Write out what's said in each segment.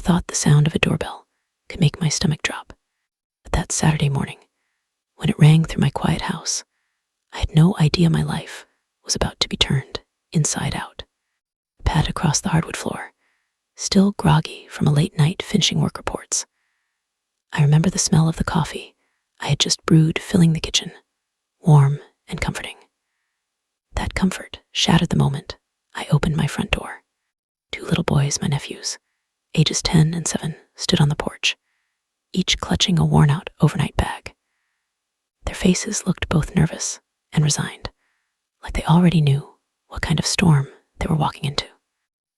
thought the sound of a doorbell could make my stomach drop. But that Saturday morning, when it rang through my quiet house, I had no idea my life was about to be turned inside out. I padded across the hardwood floor, still groggy from a late night finishing work reports. I remember the smell of the coffee I had just brewed filling the kitchen, warm and comforting. That comfort shattered the moment I opened my front door. 2 little boys, my nephews, ages 10 and 7, stood on the porch, each clutching a worn-out overnight bag. Their faces looked both nervous and resigned, like they already knew what kind of storm they were walking into.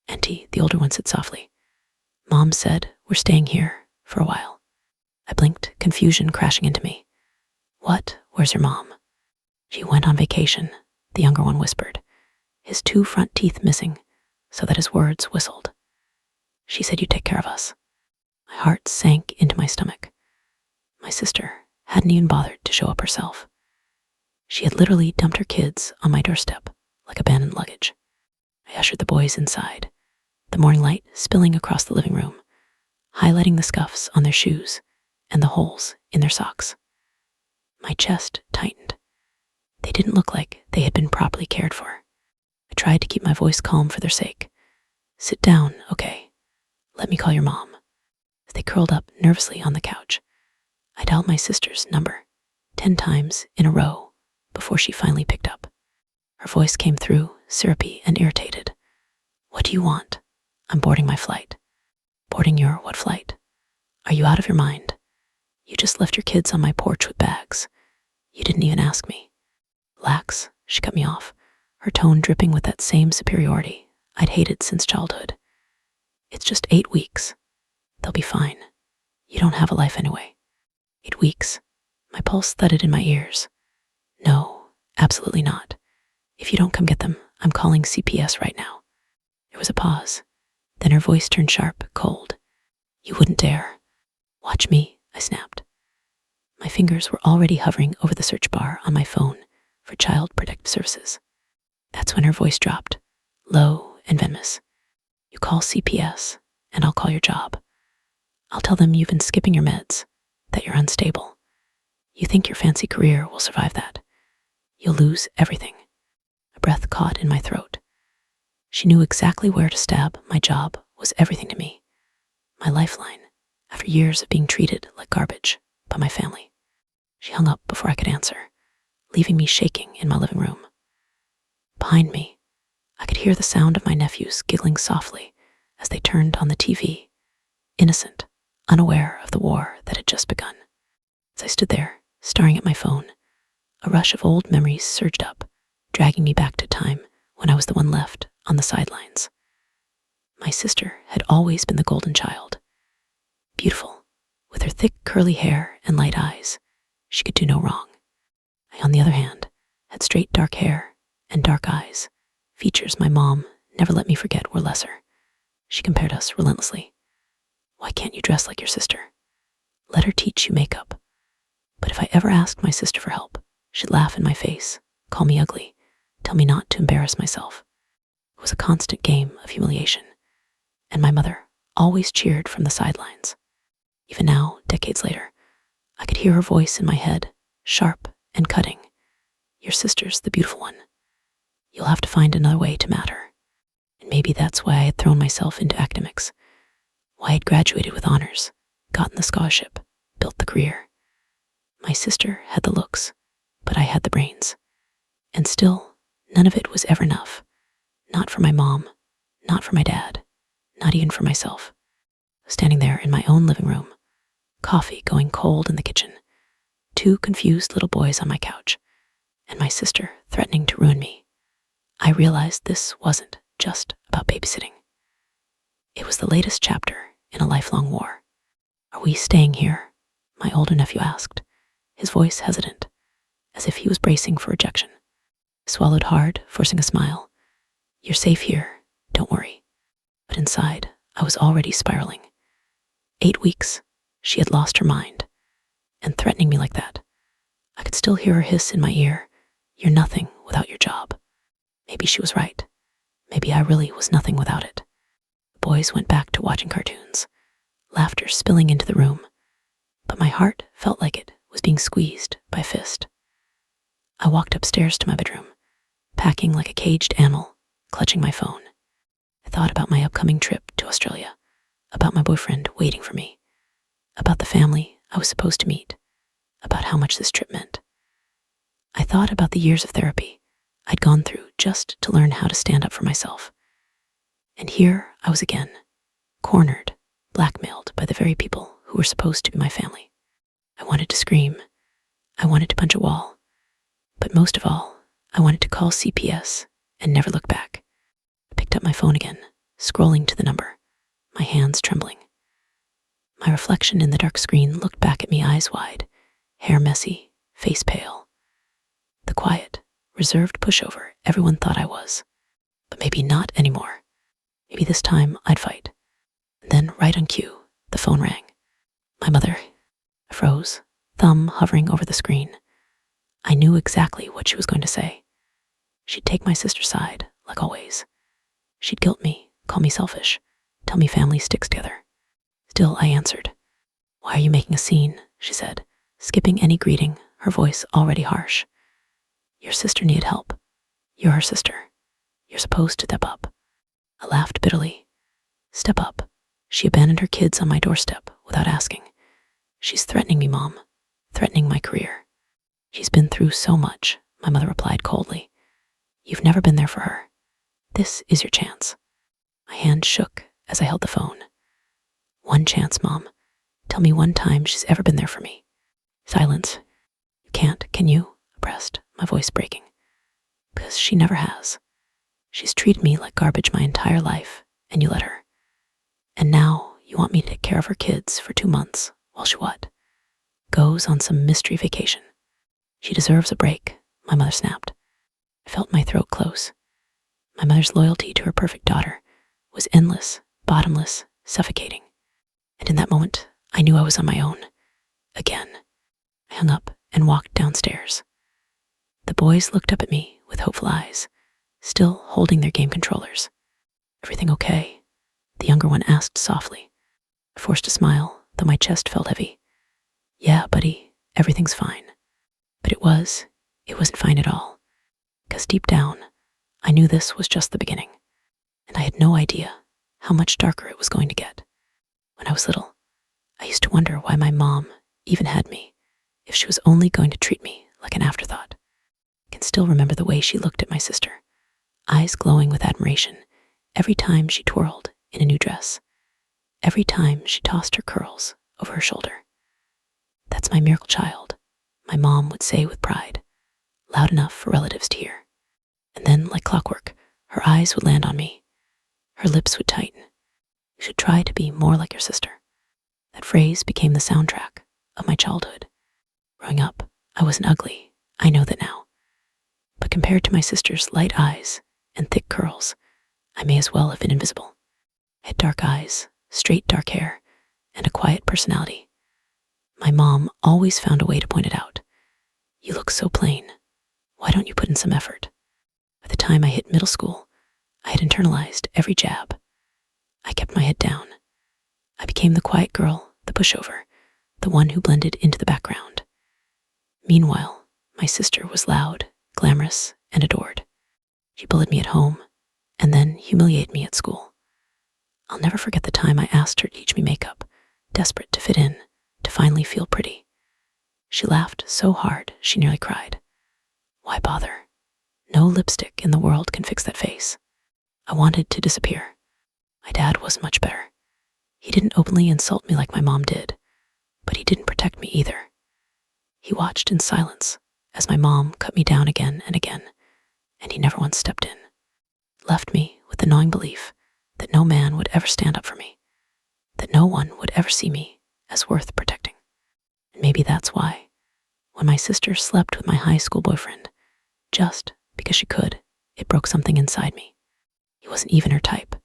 "Auntie," the older one said softly, "Mom said we're staying here for a while." I blinked, confusion crashing into me. "What? Where's your mom?" "She went on vacation," the younger one whispered, his 2 front teeth missing so that his words whistled. "She said you'd take care of us." My heart sank into my stomach. My sister hadn't even bothered to show up herself. She had literally dumped her kids on my doorstep like abandoned luggage. I ushered the boys inside, the morning light spilling across the living room, highlighting the scuffs on their shoes and the holes in their socks. My chest tightened. They didn't look like they had been properly cared for. I tried to keep my voice calm for their sake. "Sit down, okay? Let me call your mom." As they curled up nervously on the couch, I dialed my sister's number 10 times in a row before she finally picked up. Her voice came through, syrupy and irritated. "What do you want?" "I'm boarding my flight." "Boarding your what flight? Are you out of your mind? You just left your kids on my porch with bags. You didn't even ask me." "Relax," she cut me off, her tone dripping with that same superiority I'd hated since childhood. "It's just 8 weeks. They'll be fine. You don't have a life anyway." 8 weeks. My pulse thudded in my ears. "No, absolutely not. If you don't come get them, I'm calling CPS right now." There was a pause. Then her voice turned sharp, cold. "You wouldn't dare." "Watch me," I snapped. My fingers were already hovering over the search bar on my phone for Child Protective Services. That's when her voice dropped, low and venomous. "You call CPS, and I'll call your job. I'll tell them you've been skipping your meds, that you're unstable. You think your fancy career will survive that. You'll lose everything." A breath caught in my throat. She knew exactly where to stab. My job was everything to me. My lifeline, after years of being treated like garbage by my family. She hung up before I could answer, leaving me shaking in my living room. Behind me, I could hear the sound of my nephews giggling softly as they turned on the TV, innocent, unaware of the war that had just begun. As I stood there, staring at my phone, a rush of old memories surged up, dragging me back to time when I was the one left on the sidelines. My sister had always been the golden child. Beautiful, with her thick curly hair and light eyes, she could do no wrong. I, on the other hand, had straight dark hair and dark eyes, features my mom never let me forget were lesser. She compared us relentlessly. "Why can't you dress like your sister? Let her teach you makeup." But if I ever asked my sister for help, she'd laugh in my face, call me ugly, tell me not to embarrass myself. It was a constant game of humiliation, and my mother always cheered from the sidelines. Even now, decades later, I could hear her voice in my head, sharp and cutting. "Your sister's the beautiful one. You'll have to find another way to matter." And maybe that's why I had thrown myself into academics, why I'd graduated with honors, gotten the scholarship, built the career. My sister had the looks, but I had the brains. And still, none of it was ever enough. Not for my mom, not for my dad, not even for myself. Standing there in my own living room, coffee going cold in the kitchen, 2 confused little boys on my couch, and my sister threatening to ruin me, I realized this wasn't just about babysitting. It was the latest chapter in a lifelong war. "Are we staying here?" my older nephew asked, his voice hesitant, as if he was bracing for rejection. I swallowed hard, forcing a smile. "You're safe here, don't worry." But inside, I was already spiraling. 8 weeks, she had lost her mind, and threatening me like that. I could still hear her hiss in my ear, "You're nothing without your job." Maybe she was right. Maybe I really was nothing without it. The boys went back to watching cartoons. tears spilling into the room, but my heart felt like it was being squeezed by a fist. I walked upstairs to my bedroom, packing like a caged animal, clutching my phone. I thought about my upcoming trip to Australia, about my boyfriend waiting for me, about the family I was supposed to meet, about how much this trip meant. I thought about the years of therapy I'd gone through just to learn how to stand up for myself. And here I was again, cornered, blackmailed by the very people who were supposed to be my family. I wanted to scream. I wanted to punch a wall. But most of all, I wanted to call CPS and never look back. I picked up my phone again, scrolling to the number, my hands trembling. My reflection in the dark screen looked back at me, eyes wide, hair messy, face pale. The quiet, reserved pushover everyone thought I was. But maybe not anymore. Maybe this time I'd fight. And then, right on cue, the phone rang. My mother. I froze, thumb hovering over the screen. I knew exactly what she was going to say. She'd take my sister's side, like always. She'd guilt me, call me selfish, tell me family sticks together. Still, I answered. "Why are you making a scene?" she said, skipping any greeting, her voice already harsh. "Your sister needed help. You're her sister. You're supposed to step up." I laughed bitterly. Step up? She abandoned her kids on my doorstep without asking. "She's threatening me, Mom. Threatening my career." "She's been through so much," my mother replied coldly. "You've never been there for her. This is your chance." My hand shook as I held the phone. "One chance, Mom. Tell me one time she's ever been there for me." Silence. "You can't, can you?" I pressed, my voice breaking. "Because she never has. She's treated me like garbage my entire life, and you let her. And now you want me to take care of her kids for 2 months while she what? Goes on some mystery vacation. She deserves a break," my mother snapped. I felt my throat close. My mother's loyalty to her perfect daughter was endless, bottomless, suffocating. And in that moment, I knew I was on my own. Again. I hung up and walked downstairs. The boys looked up at me with hopeful eyes, still holding their game controllers. "Everything okay?" the younger one asked softly. I forced a smile, though my chest felt heavy. "Yeah, buddy, everything's fine." But it wasn't fine at all. Because deep down, I knew this was just the beginning. And I had no idea how much darker it was going to get. When I was little, I used to wonder why my mom even had me, if she was only going to treat me like an afterthought. I can still remember the way she looked at my sister, eyes glowing with admiration, every time she twirled in a new dress, every time she tossed her curls over her shoulder. "That's my miracle child," my mom would say with pride, loud enough for relatives to hear. And then, like clockwork, her eyes would land on me. Her lips would tighten. "You should try to be more like your sister." That phrase became the soundtrack of my childhood. Growing up, I wasn't ugly. I know that now. But compared to my sister's light eyes and thick curls, I may as well have been invisible. I had dark eyes, straight dark hair, and a quiet personality. My mom always found a way to point it out. "You look so plain. Why don't you put in some effort?" By the time I hit middle school, I had internalized every jab. I kept my head down. I became the quiet girl, the pushover, the one who blended into the background. Meanwhile, my sister was loud, glamorous, and adored. She bullied me at home, and then humiliated me at school. I'll never forget the time I asked her to teach me makeup, desperate to fit in, to finally feel pretty. She laughed so hard she nearly cried. Why bother? No lipstick in the world can fix that face. I wanted to disappear. My dad wasn't much better. He didn't openly insult me like my mom did, but he didn't protect me either. He watched in silence as my mom cut me down again and again, and he never once stepped in. Left me with the gnawing belief that no man would ever stand up for me, that no one would ever see me as worth protecting. And maybe that's why, when my sister slept with my high school boyfriend, just because she could, it broke something inside me. He wasn't even her type.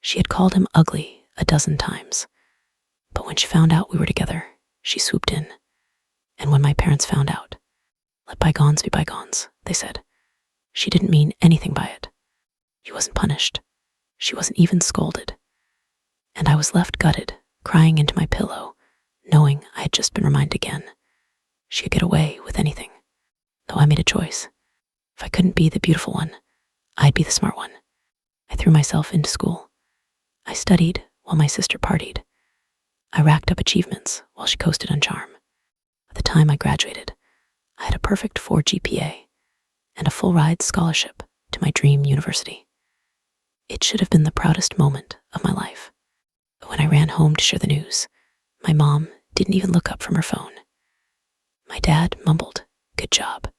She had called him ugly a dozen times. But when she found out we were together, she swooped in. And when my parents found out, let bygones be bygones, they said. She didn't mean anything by it. She wasn't punished. She wasn't even scolded. And I was left gutted, crying into my pillow, knowing I had just been reminded again. She could get away with anything. Though I made a choice. If I couldn't be the beautiful one, I'd be the smart one. I threw myself into school. I studied while my sister partied. I racked up achievements while she coasted on charm. By the time I graduated, I had a perfect 4 GPA and a full-ride scholarship to my dream university. It should have been the proudest moment of my life. But when I ran home to share the news, my mom didn't even look up from her phone. My dad mumbled, "Good job."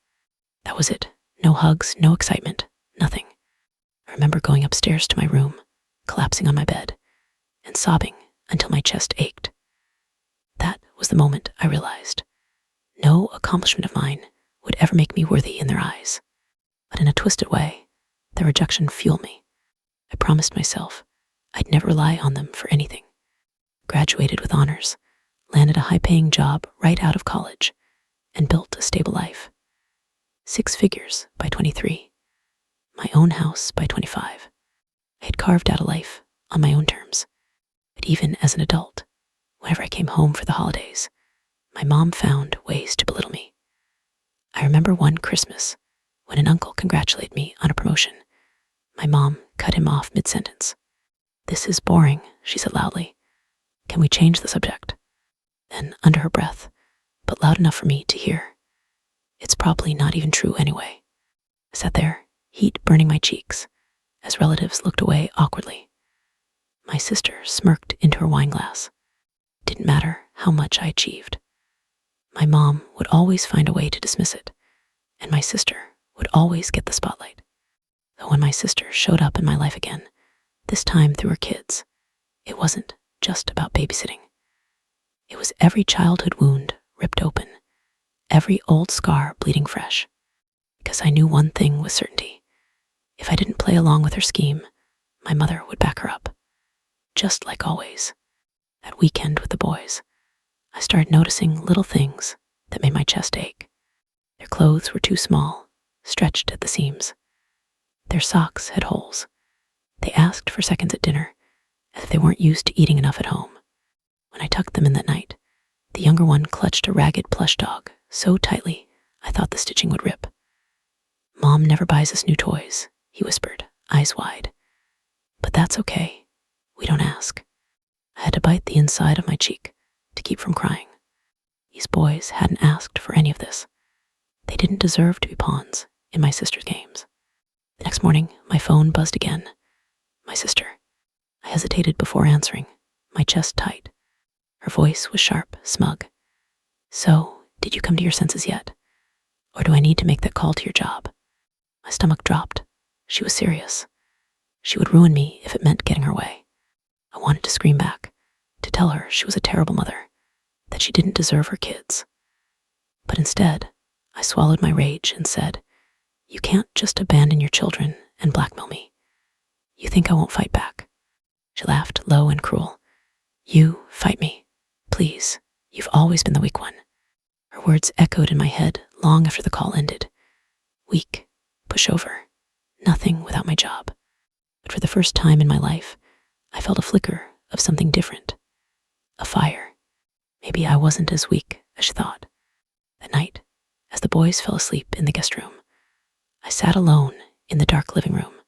That was it. No hugs, no excitement, nothing. I remember going upstairs to my room, collapsing on my bed, and sobbing until my chest ached. That was the moment I realized no accomplishment of mine would ever make me worthy in their eyes. But in a twisted way, their rejection fueled me. I promised myself I'd never rely on them for anything. Graduated with honors, landed a high-paying job right out of college, and built a stable life. 6 figures by 23. My own house by 25. I had carved out a life on my own terms. But even as an adult, whenever I came home for the holidays, my mom found ways to belittle me. I remember one Christmas when an uncle congratulated me on a promotion. My mom cut him off mid-sentence. "This is boring," she said loudly. "Can we change the subject?" Then, under her breath, but loud enough for me to hear, "It's probably not even true anyway." I sat there, heat burning my cheeks, as relatives looked away awkwardly. My sister smirked into her wine glass. Didn't matter how much I achieved. My mom would always find a way to dismiss it, and my sister would always get the spotlight. Though when my sister showed up in my life again, this time through her kids, it wasn't just about babysitting. It was every childhood wound ripped open, every old scar bleeding fresh. Because I knew one thing with certainty. If I didn't play along with her scheme, my mother would back her up. Just like always. That weekend with the boys, I started noticing little things that made my chest ache. Their clothes were too small, stretched at the seams. Their socks had holes. They asked for seconds at dinner, as if they weren't used to eating enough at home. When I tucked them in that night, the younger one clutched a ragged plush dog so tightly I thought the stitching would rip. "Mom never buys us new toys," he whispered, eyes wide. "But that's okay. We don't ask." I had to bite the inside of my cheek to keep from crying. These boys hadn't asked for any of this. They didn't deserve to be pawns in my sister's games. The next morning, my phone buzzed again. My sister. I hesitated before answering, my chest tight. Her voice was sharp, smug. "So, did you come to your senses yet? Or do I need to make that call to your job?" My stomach dropped. She was serious. She would ruin me if it meant getting her way. I wanted to scream back, to tell her she was a terrible mother, that she didn't deserve her kids. But instead, I swallowed my rage and said, "You can't just abandon your children and blackmail me. You think I won't fight back?" She laughed low and cruel. "You fight me. Please, you've always been the weak one." Her words echoed in my head long after the call ended. Weak, pushover, nothing without my job. But for the first time in my life, I felt a flicker of something different. A fire. Maybe I wasn't as weak as she thought. That night, as the boys fell asleep in the guest room, I sat alone in the dark living room,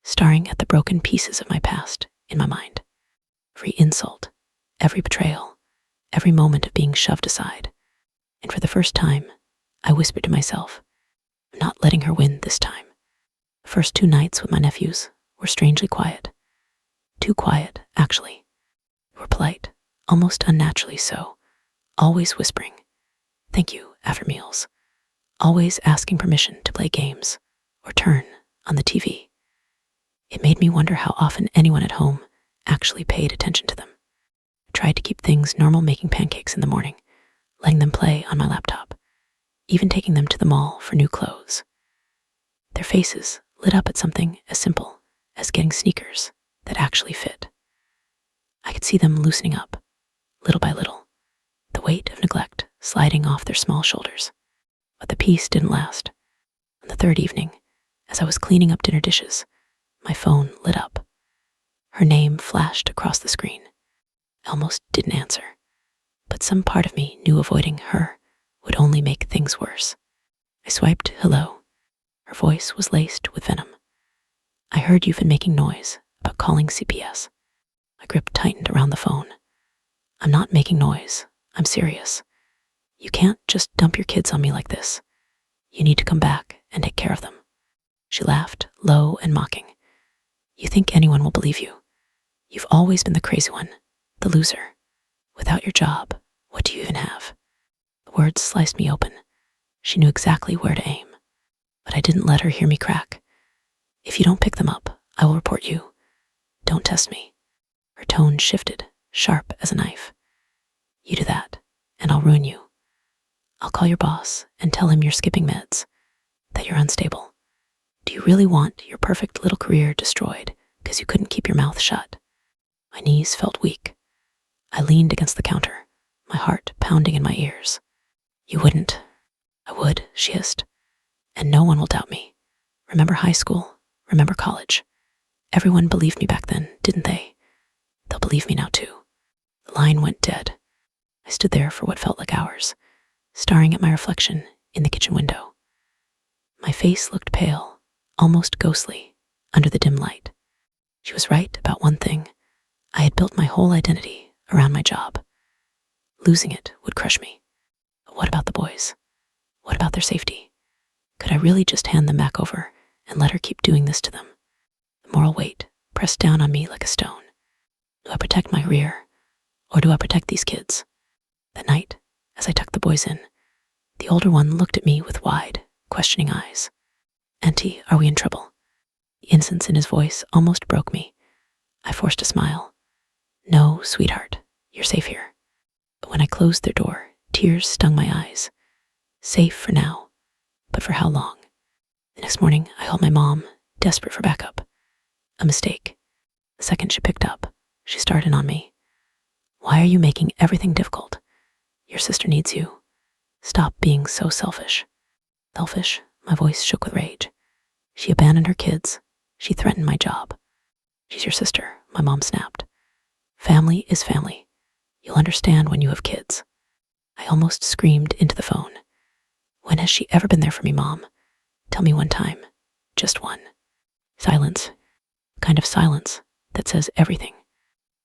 staring at the broken pieces of my past in my mind. Every insult, every betrayal, every moment of being shoved aside. And for the first time, I whispered to myself, "I'm not letting her win this time." The first 2 nights with my nephews were strangely quiet. Too quiet, actually. They were polite, almost unnaturally so, always whispering, "Thank you," after meals, always asking permission to play games or turn on the TV. It made me wonder how often anyone at home actually paid attention to them. I tried to keep things normal, making pancakes in the morning, letting them play on my laptop, even taking them to the mall for new clothes. Their faces lit up at something as simple as getting sneakers that actually fit. I could see them loosening up, little by little, the weight of neglect sliding off their small shoulders. But the peace didn't last. On the 3rd evening, as I was cleaning up dinner dishes, my phone lit up. Her name flashed across the screen. I almost didn't answer, but some part of me knew avoiding her would only make things worse. I swiped hello. Her voice was laced with venom. I heard you've been making noise about calling CPS. My grip tightened around the phone. I'm not making noise. I'm serious. You can't just dump your kids on me like this. You need to come back and take care of them. She laughed, low and mocking. You think anyone will believe you? You've always been the crazy one, the loser. Without your job, what do you even have? The words sliced me open. She knew exactly where to aim. But I didn't let her hear me crack. If you don't pick them up, I will report you. Don't test me. Her tone shifted, sharp as a knife. You do that, and I'll ruin you. I'll call your boss and tell him you're skipping meds, that you're unstable. Do you really want your perfect little career destroyed because you couldn't keep your mouth shut? My knees felt weak. I leaned against the counter, my heart pounding in my ears. You wouldn't. I would, she hissed. And no one will doubt me. Remember high school? Remember college? Everyone believed me back then, didn't they? They'll believe me now too. The line went dead. I stood there for what felt like hours, staring at my reflection in the kitchen window. My face looked pale, almost ghostly, under the dim light. She was right about one thing. I had built my whole identity around my job. Losing it would crush me. But what about the boys? What about their safety? Could I really just hand them back over and let her keep doing this to them? The moral weight pressed down on me like a stone. Do I protect my career, or do I protect these kids? That night, as I tucked the boys in, the older one looked at me with wide, questioning eyes. Auntie, are we in trouble? The innocence in his voice almost broke me. I forced a smile. No, sweetheart, you're safe here. But when I closed their door, tears stung my eyes. Safe for now, but for how long? The next morning, I called my mom, desperate for backup. A mistake. The second she picked up, she started on me. Why are you making everything difficult? Your sister needs you. Stop being so selfish. Selfish? My voice shook with rage. She abandoned her kids. She threatened my job. She's your sister, my mom snapped. Family is family. You'll understand when you have kids. I almost screamed into the phone. When has she ever been there for me, Mom? Tell me one time. Just one. Silence. A kind of silence that says everything.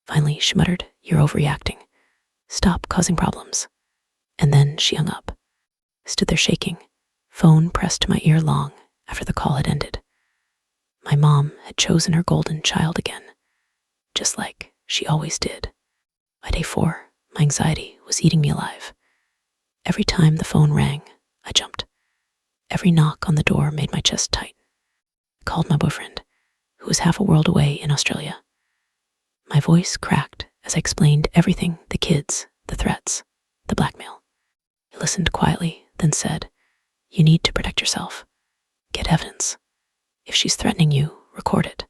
Finally, she muttered, You're overreacting. Stop causing problems. And then she hung up. I stood there shaking, phone pressed to my ear long after the call had ended. My mom had chosen her golden child again, just like she always did. By day 4, my anxiety was eating me alive. Every time the phone rang, I jumped. Every knock on the door made my chest tighten. I called my boyfriend, who was half a world away in Australia. My voice cracked as I explained everything, the kids, the threats, the blackmail. He listened quietly, then said, You need to protect yourself. Get evidence. If she's threatening you, record it.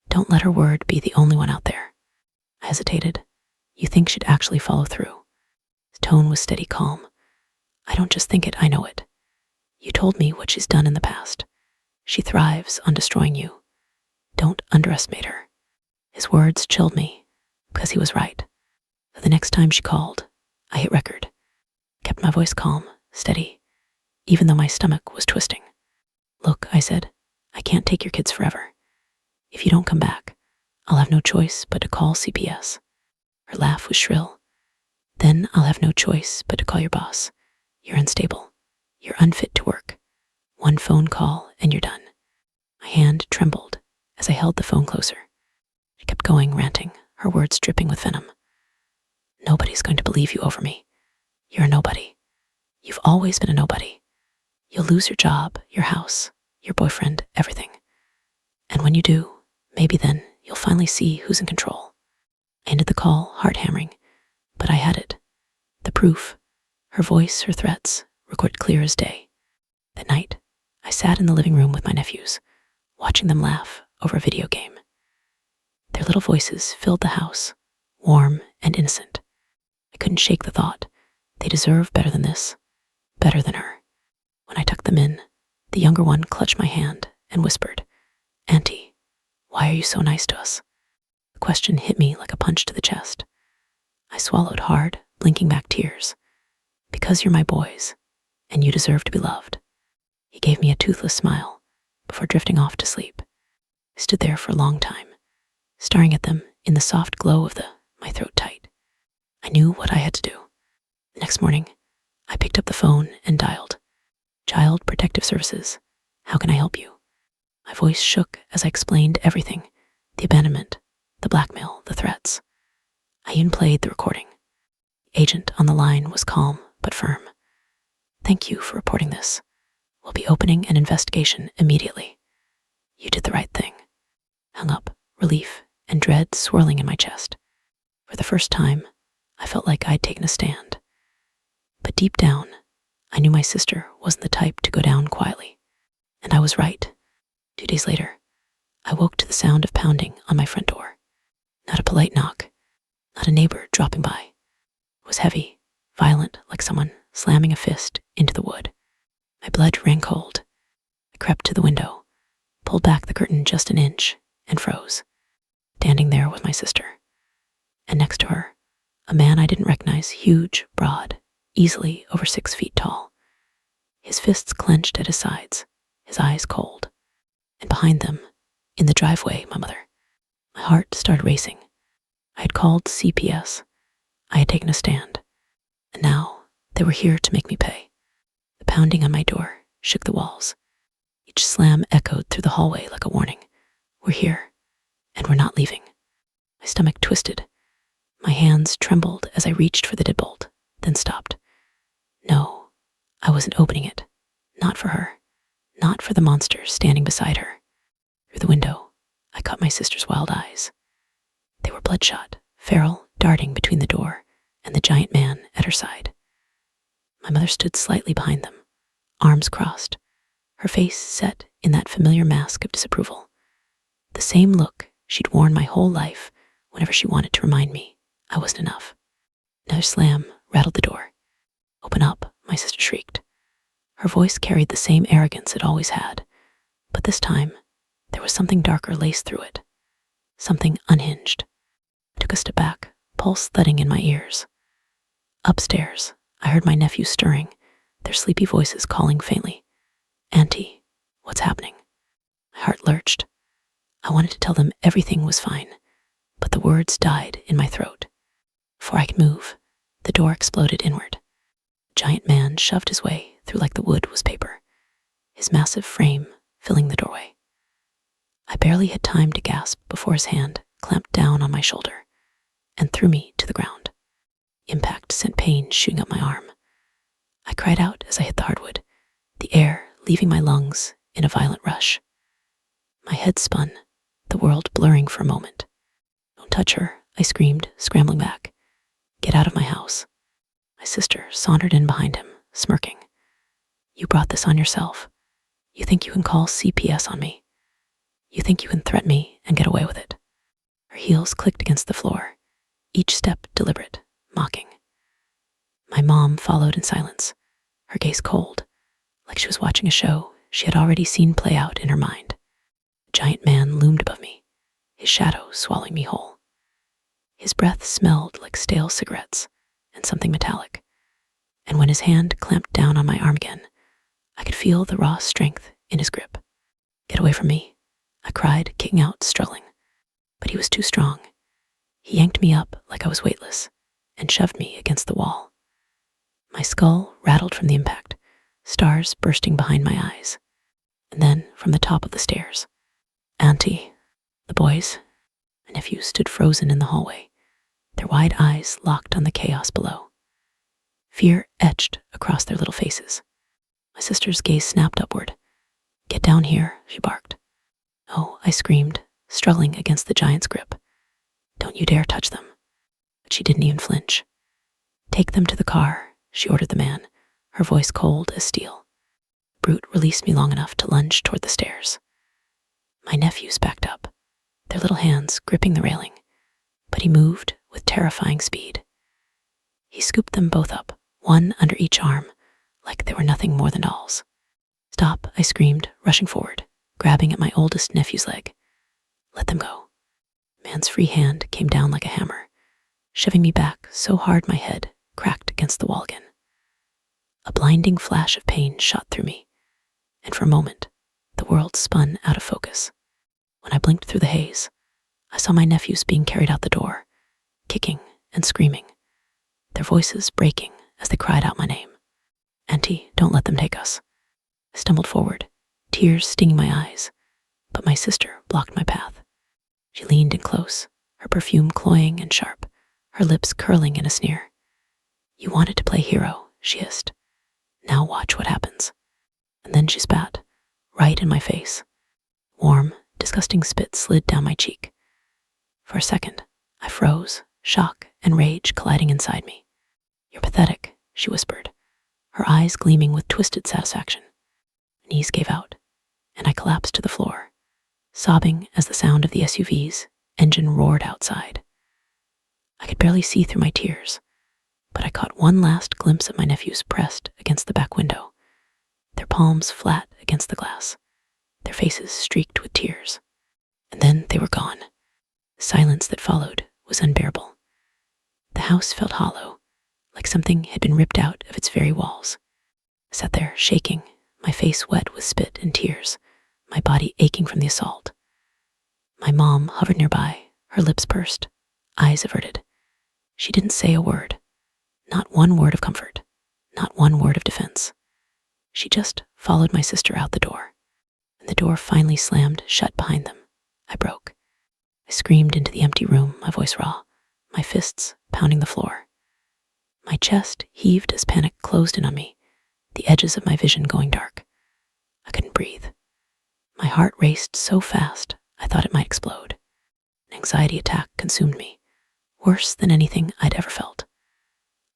Don't let her word be the only one out there. I hesitated. You think she'd actually follow through? His tone was steady calm. I don't just think it, I know it. You told me what she's done in the past. She thrives on destroying you. Don't underestimate her. His words chilled me, because he was right. So the next time she called, I hit record. Kept my voice calm, steady, even though my stomach was twisting. Look, I said, I can't take your kids forever. If you don't come back, I'll have no choice but to call CPS. Her laugh was shrill. Then I'll have no choice but to call your boss. You're unstable. You're unfit to work. One phone call and you're done. My hand trembled as I held the phone closer. She kept going, ranting, her words dripping with venom. Nobody's going to believe you over me. You're a nobody. You've always been a nobody. You'll lose your job, your house, your boyfriend, everything. And when you do, maybe then you'll finally see who's in control. I ended the call, heart hammering, but I had it. The proof, her voice, her threats, recorded clear as day. That night, I sat in the living room with my nephews, watching them laugh over a video game. Their little voices filled the house, warm and innocent. I couldn't shake the thought. They deserve better than this, better than her. When I tucked them in, the younger one clutched my hand and whispered, Auntie, why are you so nice to us? The question hit me like a punch to the chest. swallowed hard, blinking back tears. Because you're my boys, and you deserve to be loved. He gave me a toothless smile before drifting off to sleep. I stood there for a long time, staring at them in the soft glow of my throat tight. I knew what I had to do. The next morning, I picked up the phone and dialed. Child Protective Services, how can I help you? My voice shook as I explained everything, the abandonment, the blackmail, the threats. I even played the recording. The agent on the line was calm but firm. Thank you for reporting this. We'll be opening an investigation immediately. You did the right thing. Hung up, relief and dread swirling in my chest. For the first time, I felt like I'd taken a stand. But deep down, I knew my sister wasn't the type to go down quietly. And I was right. 2 days later, I woke to the sound of pounding on my front door. Not a polite knock, not a neighbor dropping by. It was heavy, violent, like someone slamming a fist into the wood. My blood ran cold. I crept to the window, pulled back the curtain just an inch, and froze. Standing there was my sister. And next to her, a man I didn't recognize, huge, broad, easily over 6 feet tall. His fists clenched at his sides, his eyes cold. And behind them, in the driveway, my mother. My heart started racing. I had called CPS. I had taken a stand. And now they were here to make me pay. The pounding on my door shook the walls. Each slam echoed through the hallway like a warning. We're here, and we're not leaving. My stomach twisted. My hands trembled as I reached for the deadbolt, then stopped. No, I wasn't opening it. Not for her. Not for the monster standing beside her. Through the window, I caught my sister's wild eyes. They were bloodshot, feral, darting between the door and the giant man at her side. My mother stood slightly behind them, arms crossed, her face set in that familiar mask of disapproval. The same look she'd worn my whole life whenever she wanted to remind me I wasn't enough. Another slam rattled the door. Open up, my sister shrieked. Her voice carried the same arrogance it always had, but this time there was something darker laced through it, something unhinged. I took a step back, pulse thudding in my ears. Upstairs, I heard my nephews stirring, their sleepy voices calling faintly. Auntie, what's happening? My heart lurched. I wanted to tell them everything was fine, but the words died in my throat. Before I could move, the door exploded inward. The giant man shoved his way through like the wood was paper, his massive frame filling the doorway. I barely had time to gasp before his hand clamped down on my shoulder and threw me to the ground. Impact sent pain shooting up my arm. I cried out as I hit the hardwood, the air leaving my lungs in a violent rush. My head spun, the world blurring for a moment. Don't touch her, I screamed, scrambling back. Get out of my house. My sister sauntered in behind him, smirking. You brought this on yourself. You think you can call CPS on me. You think you can threaten me and get away with it. Her heels clicked against the floor, each step deliberate, mocking. My mom followed in silence, her gaze cold, like she was watching a show she had already seen play out in her mind. The giant man loomed above me, his shadow swallowing me whole. His breath smelled like stale cigarettes and something metallic, and when his hand clamped down on my arm again, I could feel the raw strength in his grip. Get away from me, I cried, kicking out, struggling. But he was too strong. He yanked me up like I was weightless and shoved me against the wall. My skull rattled from the impact, stars bursting behind my eyes. And then, from the top of the stairs, Auntie, the boys, my nephew stood frozen in the hallway, their wide eyes locked on the chaos below. Fear etched across their little faces. My sister's gaze snapped upward. Get down here, she barked. Oh, I screamed, struggling against the giant's grip. Don't you dare touch them. But she didn't even flinch. Take them to the car, she ordered the man, her voice cold as steel. The brute released me long enough to lunge toward the stairs. My nephews backed up, their little hands gripping the railing, but he moved with terrifying speed. He scooped them both up, one under each arm, like they were nothing more than dolls. Stop, I screamed, rushing forward, grabbing at my oldest nephew's leg. Let them go. The man's free hand came down like a hammer, shoving me back so hard my head cracked against the wall again. A blinding flash of pain shot through me, and for a moment, the world spun out of focus. When I blinked through the haze, I saw my nephews being carried out the door, kicking and screaming, their voices breaking as they cried out my name. "Auntie, don't let them take us." I stumbled forward, tears stinging my eyes, but my sister blocked my path. She leaned in close, her perfume cloying and sharp, her lips curling in a sneer. "You wanted to play hero," she hissed. "Now watch what happens." And then she spat, right in my face. Warm, disgusting spit slid down my cheek. For a second, I froze, shock and rage colliding inside me. "You're pathetic," she whispered, her eyes gleaming with twisted satisfaction. My knees gave out, and I collapsed to the floor, sobbing as the sound of the SUV's engine roared outside. I could barely see through my tears, but I caught one last glimpse of my nephews pressed against the back window, their palms flat against the glass, their faces streaked with tears. And then they were gone. The silence that followed was unbearable. The house felt hollow, like something had been ripped out of its very walls. I sat there, shaking, my face wet with spit and tears, my body aching from the assault. My mom hovered nearby, her lips pursed, eyes averted. She didn't say a word, not one word of comfort, not one word of defense. She just followed my sister out the door. When the door finally slammed shut behind them, I broke. I screamed into the empty room, my voice raw, my fists pounding the floor. My chest heaved as panic closed in on me, the edges of my vision going dark. I couldn't breathe. My heart raced so fast I thought it might explode. An anxiety attack consumed me, worse than anything I'd ever felt.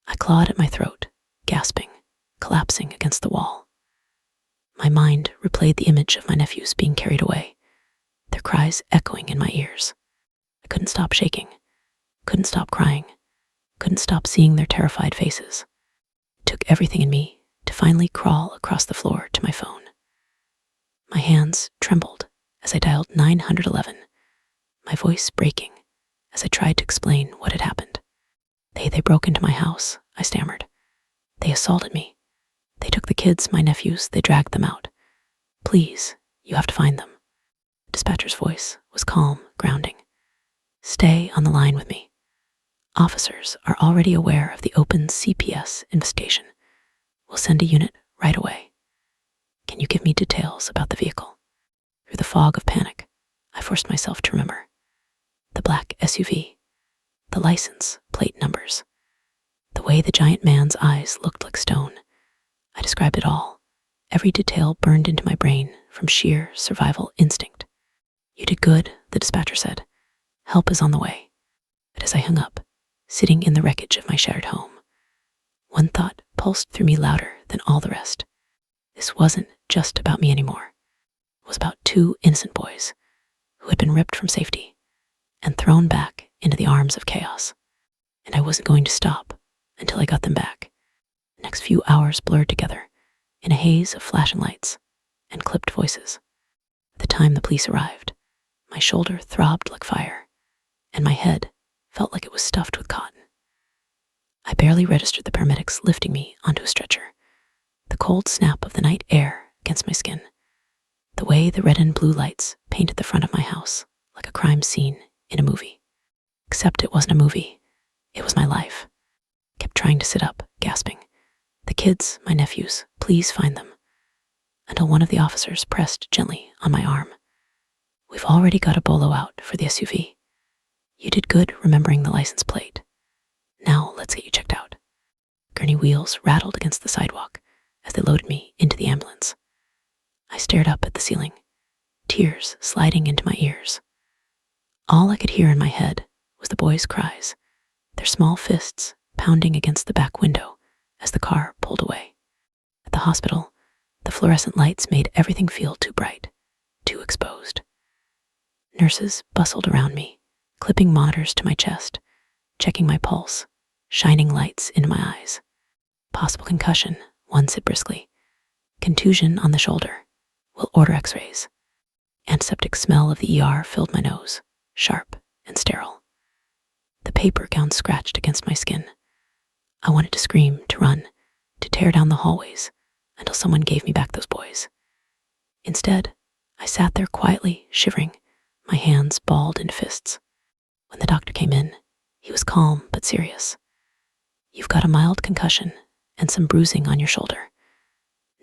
I clawed at my throat, gasping, collapsing against the wall. My mind replayed the image of my nephews being carried away, their cries echoing in my ears. I couldn't stop shaking, couldn't stop crying, couldn't stop seeing their terrified faces. It took everything in me to finally crawl across the floor to my phone. My hands trembled as I dialed 911, my voice breaking as I tried to explain what had happened. They broke into my house," I stammered. "They assaulted me. They took the kids, my nephews, they dragged them out. Please, you have to find them." The dispatcher's voice was calm, grounding. "Stay on the line with me. Officers are already aware of the open CPS investigation. We'll send a unit right away. Can you give me details about the vehicle?" Through the fog of panic, I forced myself to remember. The black SUV, the license plate numbers, the way the giant man's eyes looked like stone. I described it all, every detail burned into my brain from sheer survival instinct. "You did good," the dispatcher said. "Help is on the way." But as I hung up, sitting in the wreckage of my shattered home, one thought pulsed through me louder than all the rest. This wasn't just about me anymore. It was about two innocent boys who had been ripped from safety and thrown back into the arms of chaos. And I wasn't going to stop until I got them back. The next few hours blurred together in a haze of flashing lights and clipped voices. By the time the police arrived, my shoulder throbbed like fire, and my head felt like it was stuffed with cotton. I barely registered the paramedics lifting me onto a stretcher, the cold snap of the night air against my skin, the way the red and blue lights painted the front of my house like a crime scene in a movie. Except it wasn't a movie, it was my life. I kept trying to sit up, gasping. "The kids, my nephews, please find them," until one of the officers pressed gently on my arm. "We've already got a bolo out for the SUV. You did good remembering the license plate. Now let's get you checked out." Gurney wheels rattled against the sidewalk as they loaded me into the ambulance. I stared up at the ceiling, tears sliding into my ears. All I could hear in my head was the boys' cries, their small fists pounding against the back window as the car pulled away. At the hospital, the fluorescent lights made everything feel too bright, too exposed. Nurses bustled around me, clipping monitors to my chest, checking my pulse, shining lights into my eyes. "Possible concussion," one said briskly. "Contusion on the shoulder. We'll order x-rays." Antiseptic smell of the ER filled my nose, sharp and sterile. the paper gown scratched against my skin. I wanted to scream, to run, to tear down the hallways until someone gave me back those boys. Instead, I sat there quietly, shivering, my hands balled into fists. When the doctor came in, he was calm but serious. "You've got a mild concussion and some bruising on your shoulder.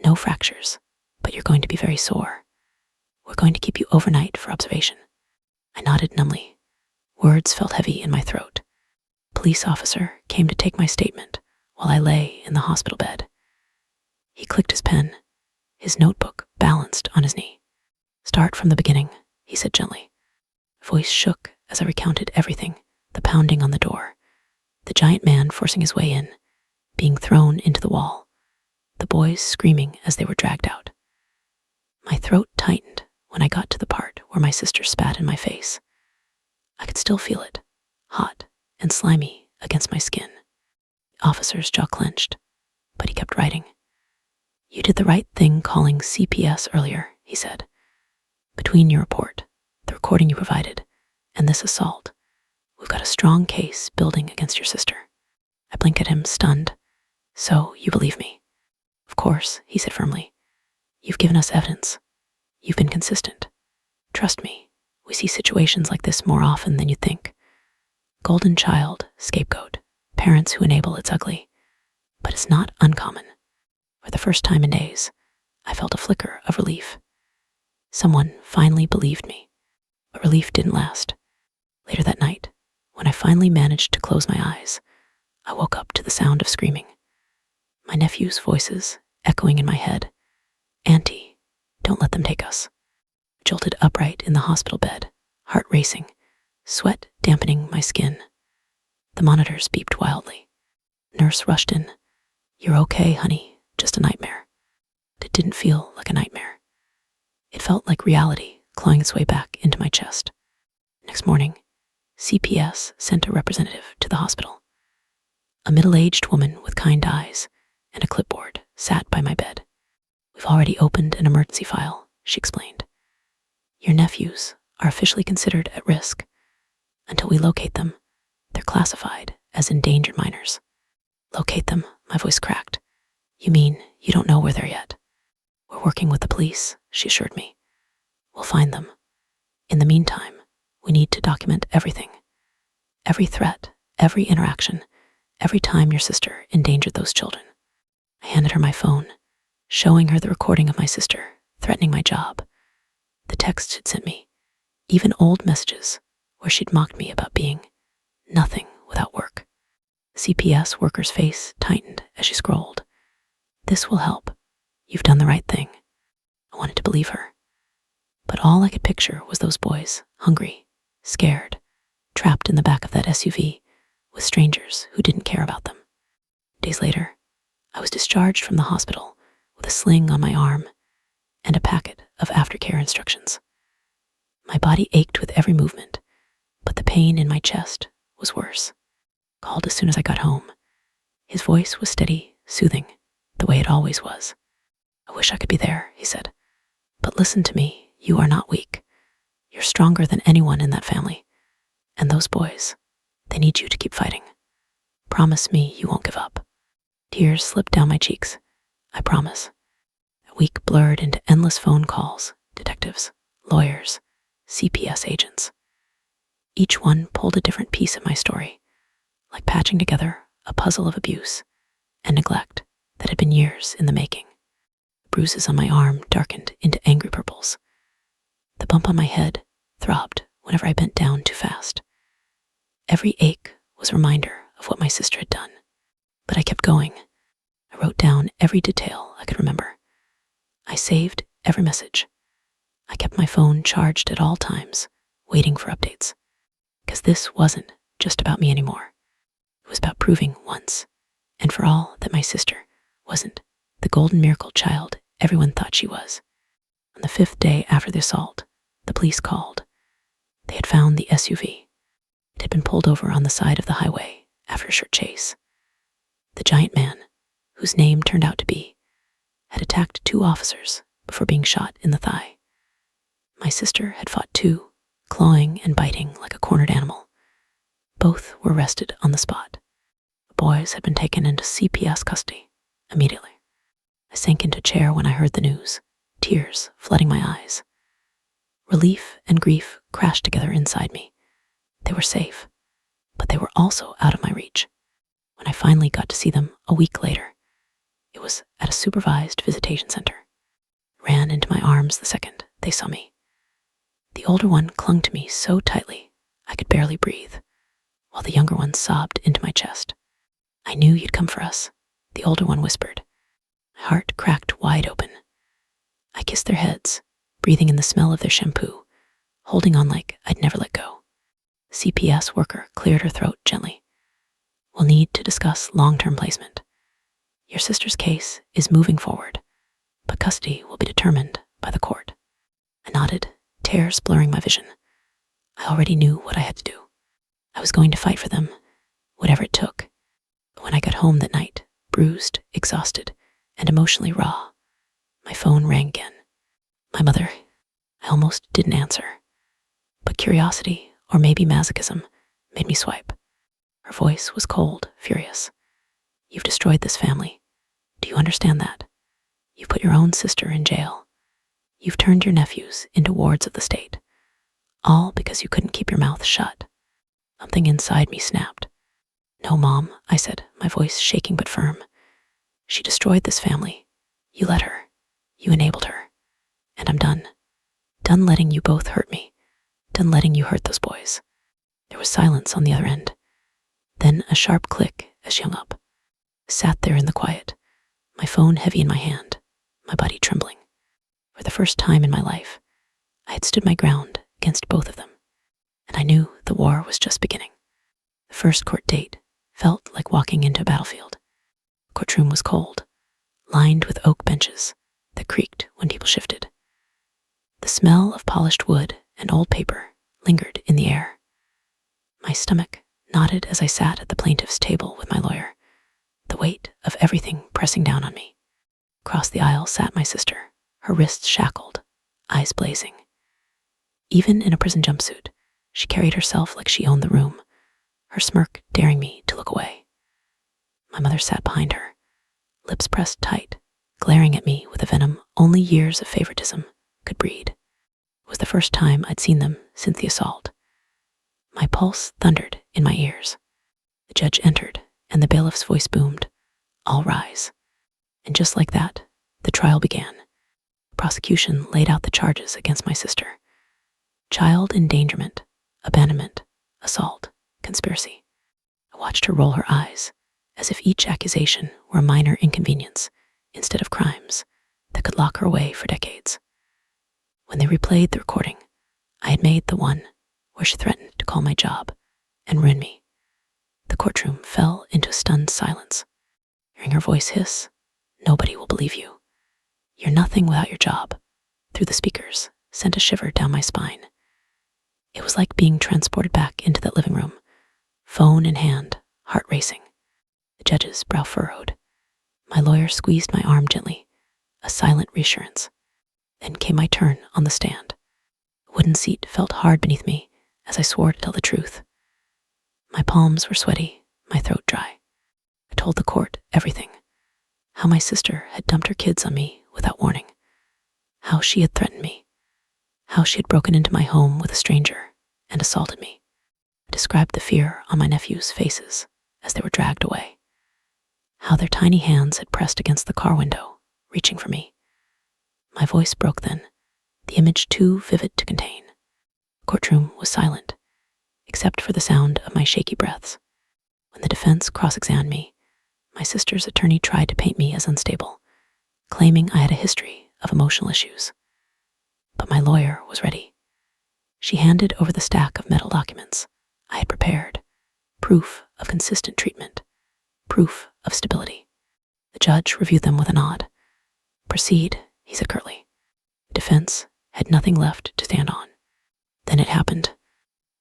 No fractures, but you're going to be very sore. We're going to keep you overnight for observation." I nodded numbly. Words felt heavy in my throat. A police officer came to take my statement while I lay in the hospital bed. He clicked his pen, his notebook balanced on his knee. "Start from the beginning," he said gently. Voice shook as I recounted everything, the pounding on the door, the giant man forcing his way in, being thrown into the wall, the boys screaming as they were dragged out. My throat tightened when I got to the part where my sister spat in my face. I could still feel it, hot and slimy against my skin. The officer's jaw clenched, but he kept writing. "You did the right thing calling CPS earlier," he said. "Between your report, the recording you provided, and this assault, we've got a strong case building against your sister." I blinked at him, stunned. "So, you believe me?" "Of course," he said firmly. "You've given us evidence. You've been consistent. Trust me, we see situations like this more often than you think. Golden child, scapegoat, parents who enable it's ugly. But it's not uncommon." For the first time in days, I felt a flicker of relief. Someone finally believed me. But relief didn't last. Later that night, when I finally managed to close my eyes, I woke up to the sound of screaming. My nephew's voices echoing in my head. "Auntie, don't let them take us." I jolted upright in the hospital bed, heart racing, sweat dampening my skin. The monitors beeped wildly. Nurse rushed in. "You're okay, honey, just a nightmare." It didn't feel like a nightmare. It felt like reality clawing its way back into my chest. Next morning, CPS sent a representative to the hospital. A middle-aged woman with kind eyes and a clipboard sat by my bed. "We've already opened an emergency file," she explained. "Your nephews are officially considered at risk. Until we locate them, they're classified as endangered minors." "Locate them?" My voice cracked. "You mean you don't know where they're yet?" "We're working with the police," she assured me. "We'll find them. In the meantime, we need to document everything. Every threat, every interaction, every time your sister endangered those children." I handed her my phone, showing her the recording of my sister threatening my job, the text she'd sent me, even old messages where she'd mocked me about being nothing without work. The CPS worker's face tightened as she scrolled. "This will help. You've done the right thing." I wanted to believe her. But all I could picture was those boys, hungry, scared, trapped in the back of that SUV with strangers who didn't care about them. Days later, I was discharged from the hospital with a sling on my arm and a packet of aftercare instructions. My body ached with every movement, but the pain in my chest was worse. Called as soon as I got home. His voice was steady, soothing, the way it always was. "I wish I could be there," he said. "But listen to me, you are not weak. You're stronger than anyone in that family. And those boys, they need you to keep fighting. Promise me you won't give up." Tears slipped down my cheeks. "I promise." A week blurred into endless phone calls, detectives, lawyers, CPS agents. Each one pulled a different piece of my story, like patching together a puzzle of abuse and neglect that had been years in the making. The bruises on my arm darkened into angry purples. The bump on my head throbbed whenever I bent down too fast. Every ache was a reminder of what my sister had done. But I kept going. I wrote down every detail I could remember. I saved every message. I kept my phone charged at all times, waiting for updates. Because this wasn't just about me anymore. It was about proving once and for all that my sister wasn't the golden miracle child everyone thought she was. On the 5th day after the assault, the police called. They had found the SUV. It had been pulled over on the side of the highway after a short chase. The giant man, whose name turned out to be, had attacked 2 officers before being shot in the thigh. My sister had fought too, clawing and biting like a cornered animal. Both were arrested on the spot. The boys had been taken into CPS custody immediately. I sank into a chair when I heard the news, tears flooding my eyes. Relief and grief crashed together inside me. They were safe, but they were also out of my reach. When I finally got to see them a week later, it was at a supervised visitation center. I ran into my arms the second they saw me. The older one clung to me so tightly I could barely breathe, while the younger one sobbed into my chest. "I knew you'd come for us," the older one whispered. My heart cracked wide open. I kissed their heads, breathing in the smell of their shampoo, holding on like I'd never let go. The CPS worker cleared her throat gently. "We'll need to discuss long-term placement. Your sister's case is moving forward, but custody will be determined by the court." I nodded, tears blurring my vision. I already knew what I had to do. I was going to fight for them, whatever it took. But when I got home that night, bruised, exhausted, and emotionally raw, my phone rang again. My mother. I almost didn't answer, but curiosity, or maybe masochism, made me swipe. Her voice was cold, furious. "You've destroyed this family. Do you understand that? You've put your own sister in jail. You've turned your nephews into wards of the state. All because you couldn't keep your mouth shut." Something inside me snapped. "No, Mom," I said, my voice shaking but firm. "She destroyed this family. You let her. You enabled her. And I'm done. Done letting you both hurt me. Done letting you hurt those boys." There was silence on the other end. Then a sharp click as she hung up. I sat there in the quiet, my phone heavy in my hand, my body trembling. For the first time in my life, I had stood my ground against both of them, and I knew the war was just beginning. The first court date felt like walking into a battlefield. The courtroom was cold, lined with oak benches that creaked when people shifted. The smell of polished wood and old paper lingered in the air. My stomach knotted as I sat at the plaintiff's table with my lawyer, the weight of everything pressing down on me. Across the aisle sat my sister, her wrists shackled, eyes blazing. Even in a prison jumpsuit, she carried herself like she owned the room, her smirk daring me to look away. My mother sat behind her, lips pressed tight, glaring at me with a venom only years of favoritism could breed. It was the first time I'd seen them since the assault. My pulse thundered in my ears. The judge entered, and the bailiff's voice boomed, "All rise." And just like that, the trial began. The prosecution laid out the charges against my sister: child endangerment, abandonment, assault, conspiracy. I watched her roll her eyes, as if each accusation were a minor inconvenience instead of crimes that could lock her away for decades. When they replayed the recording, I had made the one where she threatened to call my job and ruin me. The courtroom fell into stunned silence. Hearing her voice hiss, "Nobody will believe you. You're nothing without your job," through the speakers sent a shiver down my spine. It was like being transported back into that living room, phone in hand, heart racing. The judge's brow furrowed. My lawyer squeezed my arm gently, a silent reassurance. Then came my turn on the stand. The wooden seat felt hard beneath me as I swore to tell the truth. My palms were sweaty, my throat dry. I told the court everything: how my sister had dumped her kids on me without warning, how she had threatened me, how she had broken into my home with a stranger and assaulted me. I described the fear on my nephews' faces as they were dragged away, how their tiny hands had pressed against the car window, reaching for me. My voice broke then, the image too vivid to contain. The courtroom was silent, except for the sound of my shaky breaths. When the defense cross-examined me, my sister's attorney tried to paint me as unstable, claiming I had a history of emotional issues. But my lawyer was ready. She handed over the stack of metal documents I had prepared, proof of consistent treatment, proof of stability. The judge reviewed them with a nod. "Proceed," he said curtly. The defense had nothing left to stand on. Then it happened.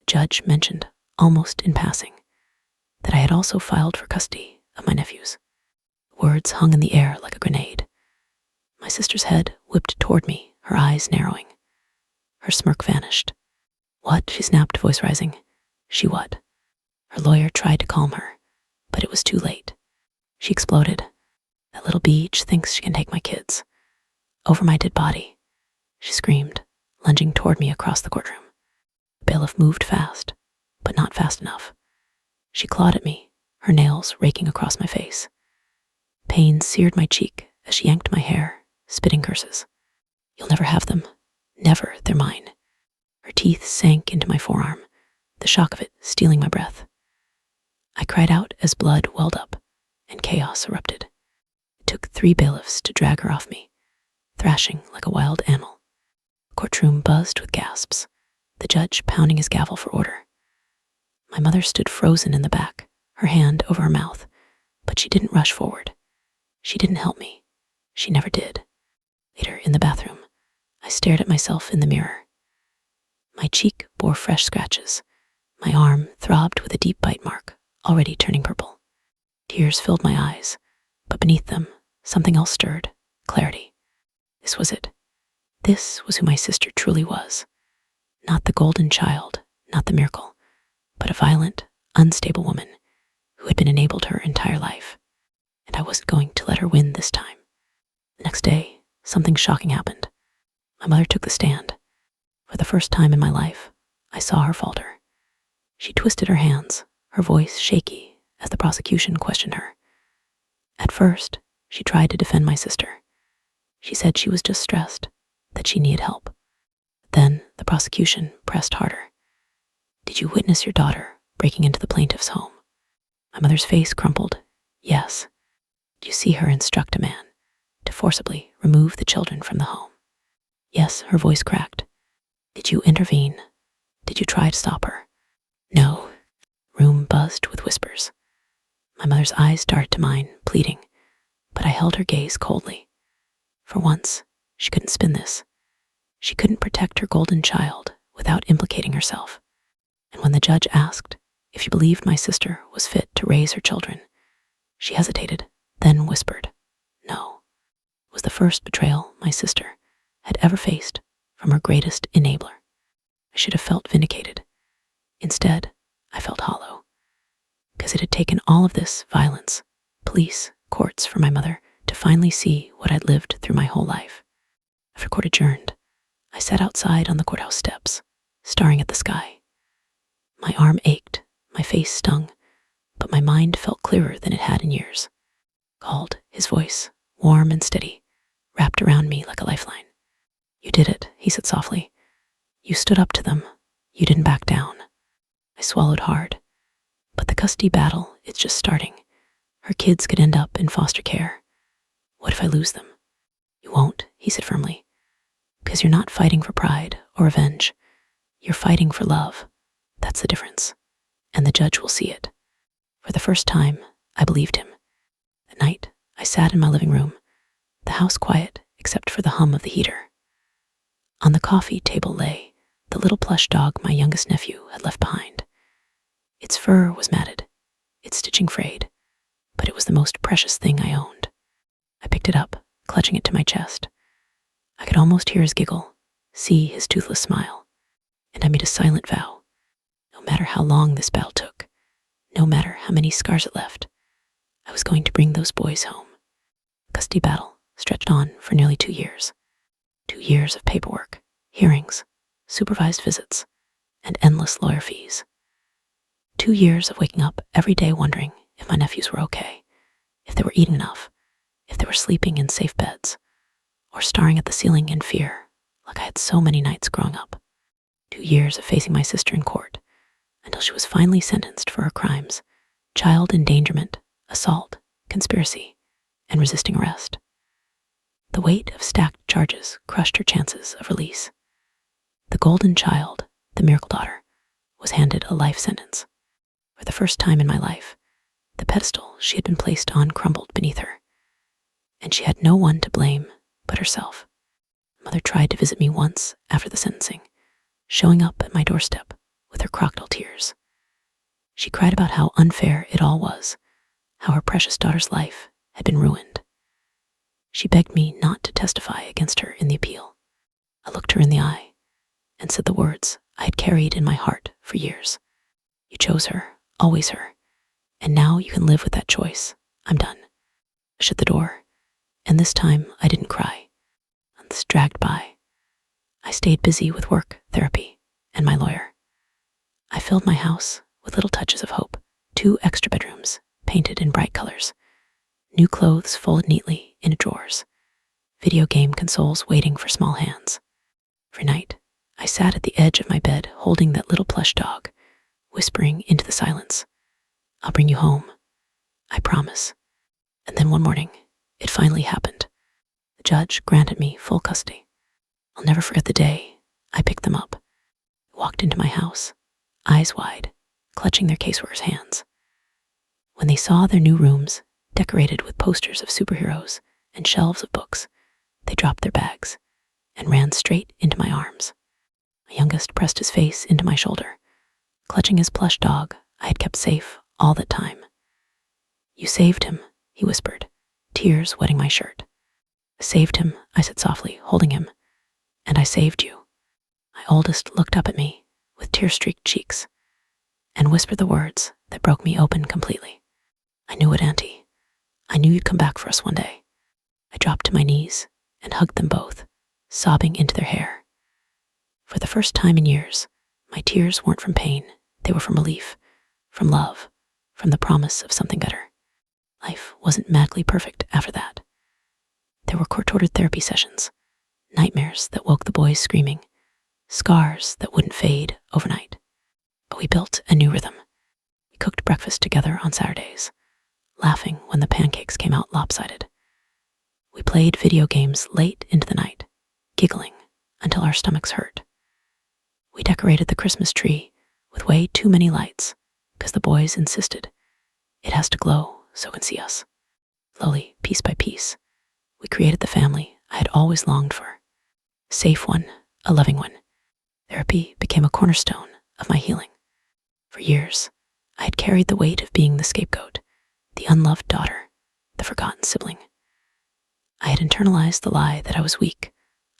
The judge mentioned, almost in passing, that I had also filed for custody of my nephews. The words hung in the air like a grenade. My sister's head whipped toward me, her eyes narrowing. Her smirk vanished. "What?" she snapped, voice rising. "She what?" Her lawyer tried to calm her, but it was too late. She exploded. "That little beach thinks she can take my kids. Over my dead body," she screamed, lunging toward me across the courtroom. The bailiff moved fast, but not fast enough. She clawed at me, her nails raking across my face. Pain seared my cheek as she yanked my hair, spitting curses. "You'll never have them. Never, they're mine." Her teeth sank into my forearm, the shock of it stealing my breath. I cried out as blood welled up and chaos erupted. It took 3 bailiffs to drag her off me, thrashing like a wild animal. The courtroom buzzed with gasps, the judge pounding his gavel for order. My mother stood frozen in the back, her hand over her mouth, but she didn't rush forward. She didn't help me. She never did. Later, in the bathroom, I stared at myself in the mirror. My cheek bore fresh scratches. My arm throbbed with a deep bite mark, already turning purple. Tears filled my eyes, but beneath them, something else stirred, clarity. This was it. This was who my sister truly was. Not the golden child, not the miracle, but a violent, unstable woman who had been enabled her entire life. And I wasn't going to let her win this time. The next day, something shocking happened. My mother took the stand. For the first time in my life, I saw her falter. She twisted her hands, her voice shaky as the prosecution questioned her. At first, she tried to defend my sister. She said she was just stressed, that she needed help. Then the prosecution pressed harder. "Did you witness your daughter breaking into the plaintiff's home?" My mother's face crumpled. "Yes." "Did you see her instruct a man to forcibly remove the children from the home?" "Yes," her voice cracked. "Did you intervene? Did you try to stop her?" "No." Room buzzed with whispers. My mother's eyes darted to mine, pleading, but I held her gaze coldly. For once, she couldn't spin this. She couldn't protect her golden child without implicating herself. And when the judge asked if she believed my sister was fit to raise her children, she hesitated, then whispered, "No." It was the first betrayal my sister had ever faced from her greatest enabler. I should have felt vindicated. Instead, I felt hollow, because it had taken all of this violence, police, courts for my mother to finally see what I'd lived through my whole life. After court adjourned, I sat outside on the courthouse steps, staring at the sky. My arm ached, my face stung, but my mind felt clearer than it had in years. Called, his voice, warm and steady, wrapped around me like a lifeline. "You did it," he said softly. "You stood up to them. You didn't back down." I swallowed hard. But the custody battle, it's just starting. Her kids could end up in foster care. What if I lose them? "You won't," he said firmly, "because you're not fighting for pride or revenge. You're fighting for love. That's the difference. And the judge will see it." For the first time, I believed him. At night, I sat in my living room, the house quiet except for the hum of the heater. On the coffee table lay the little plush dog my youngest nephew had left behind. Its fur was matted, its stitching frayed, but it was the most precious thing I owned. I picked it up, clutching it to my chest. I could almost hear his giggle, see his toothless smile, and I made a silent vow. No matter how long this battle took, no matter how many scars it left, I was going to bring those boys home. The custody battle stretched on for nearly 2 years. 2 years of paperwork, hearings, supervised visits, and endless lawyer fees. 2 years of waking up every day wondering if my nephews were okay, if they were eating enough, if they were sleeping in safe beds, or staring at the ceiling in fear like I had so many nights growing up. 2 years of facing my sister in court until she was finally sentenced for her crimes: child endangerment, assault, conspiracy, and resisting arrest. The weight of stacked charges crushed her chances of release. The golden child, the miracle daughter, was handed a life sentence. For the first time in my life, the pedestal she had been placed on crumbled beneath her, and she had no one to blame but herself. Mother tried to visit me once after the sentencing, showing up at my doorstep with her crocodile tears. She cried about how unfair it all was, how her precious daughter's life had been ruined. She begged me not to testify against her in the appeal. I looked her in the eye and said the words I had carried in my heart for years. "You chose her. always her. And now you can live with that choice. I'm done. I shut the door, and this time I didn't cry. Months dragged by. I stayed busy with work, therapy, and my lawyer. I filled my house with little touches of hope. 2 extra bedrooms, painted in bright colors. New clothes folded neatly into drawers. Video game consoles waiting for small hands. Every night, I sat at the edge of my bed holding that little plush dog, whispering into the silence, "I'll bring you home. I promise." And then one morning, it finally happened. The judge granted me full custody. I'll never forget the day I picked them up, walked into my house, eyes wide, clutching their caseworker's hands. When they saw their new rooms, decorated with posters of superheroes and shelves of books, they dropped their bags and ran straight into my arms. My youngest pressed his face into my shoulder, clutching his plush dog I had kept safe all that time. "You saved him," he whispered, tears wetting my shirt. "I saved him," I said softly, holding him. "And I saved you." My oldest looked up at me with tear-streaked cheeks and whispered the words that broke me open completely. "I knew it, Auntie. I knew you'd come back for us one day." I dropped to my knees and hugged them both, sobbing into their hair. For the first time in years, my tears weren't from pain. They were from relief, from love, from the promise of something better. Life wasn't magically perfect after that. There were contorted therapy sessions, nightmares that woke the boys screaming, scars that wouldn't fade overnight. But we built a new rhythm. We cooked breakfast together on Saturdays, laughing when the pancakes came out lopsided. We played video games late into the night, giggling until our stomachs hurt. We decorated the Christmas tree with way too many lights because the boys insisted it has to glow so it can see us. Slowly, piece by piece, we created the family I had always longed for. A safe one, a loving one. Therapy became a cornerstone of my healing. For years, I had carried the weight of being the scapegoat, the unloved daughter, the forgotten sibling. I had internalized the lie that I was weak,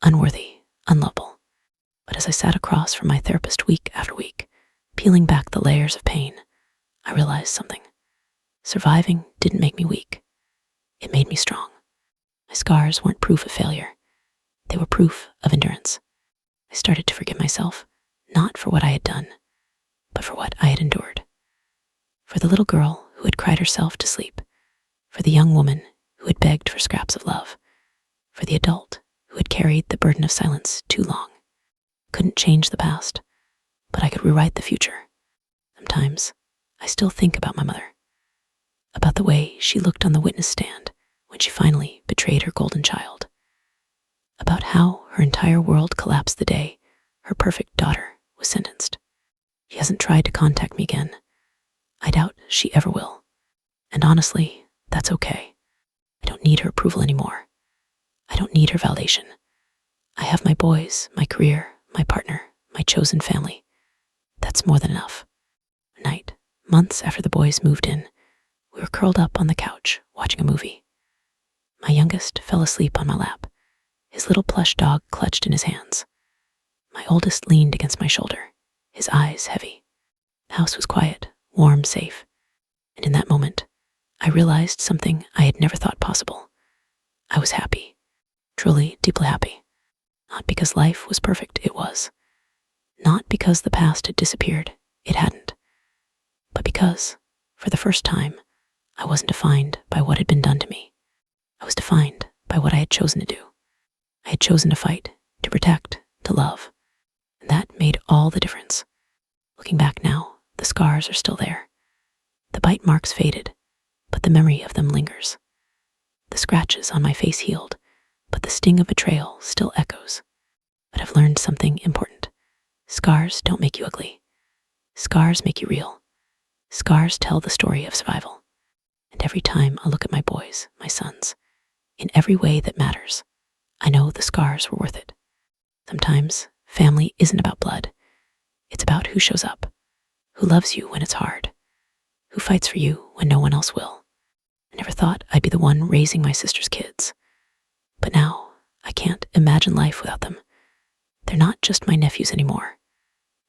unworthy, unlovable. But as I sat across from my therapist week after week, peeling back the layers of pain, I realized something. Surviving didn't make me weak. It made me strong. My scars weren't proof of failure. They were proof of endurance. I started to forgive myself, not for what I had done, but for what I had endured. For the little girl who had cried herself to sleep, for the young woman who had begged for scraps of love, for the adult who had carried the burden of silence too long. Couldn't change the past, but I could rewrite the future. Sometimes I still think about my mother, about the way she looked on the witness stand when she finally betrayed her golden child, about how her entire world collapsed the day her perfect daughter was sentenced. She hasn't tried to contact me again. I doubt she ever will. And honestly, that's okay. I don't need her approval anymore. I don't need her validation. I have my boys, my career, my partner, my chosen family. That's more than enough. One night, months after the boys moved in, we were curled up on the couch watching a movie. My youngest fell asleep on my lap, his little plush dog clutched in his hands. My oldest leaned against my shoulder, his eyes heavy. The house was quiet, warm, safe. And in that moment, I realized something I had never thought possible. I was happy, truly, deeply happy. Not because life was perfect, it was. Not because the past had disappeared, it hadn't. But because, for the first time, I wasn't defined by what had been done to me. I was defined by what I had chosen to do. I had chosen to fight, to protect, to love. And that made all the difference. Looking back now, the scars are still there. The bite marks faded, but the memory of them lingers. The scratches on my face healed, but the sting of betrayal still echoes. But I've learned something important. Scars don't make you ugly. Scars make you real. Scars tell the story of survival. And every time I look at my boys, my sons, in every way that matters, I know the scars were worth it. Sometimes family isn't about blood. It's about who shows up, who loves you when it's hard, who fights for you when no one else will. I never thought I'd be the one raising my sister's kids. But now I can't imagine life without them. They're not just my nephews anymore.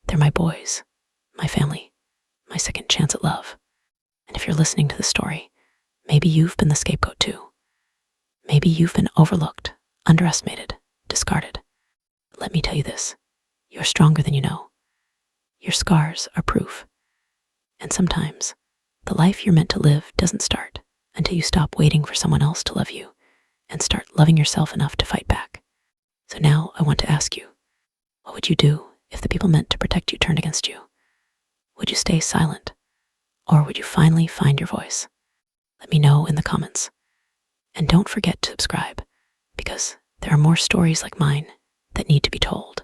They're my boys, my family, my second chance at love. And if you're listening to the story, maybe you've been the scapegoat too. Maybe you've been overlooked, underestimated, discarded. But let me tell you this, you're stronger than you know. Your scars are proof. And sometimes, the life you're meant to live doesn't start until you stop waiting for someone else to love you and start loving yourself enough to fight back. So now I want to ask you, what would you do if the people meant to protect you turned against you? Would you stay silent? Or would you finally find your voice? Let me know in the comments. And don't forget to subscribe, because there are more stories like mine that need to be told.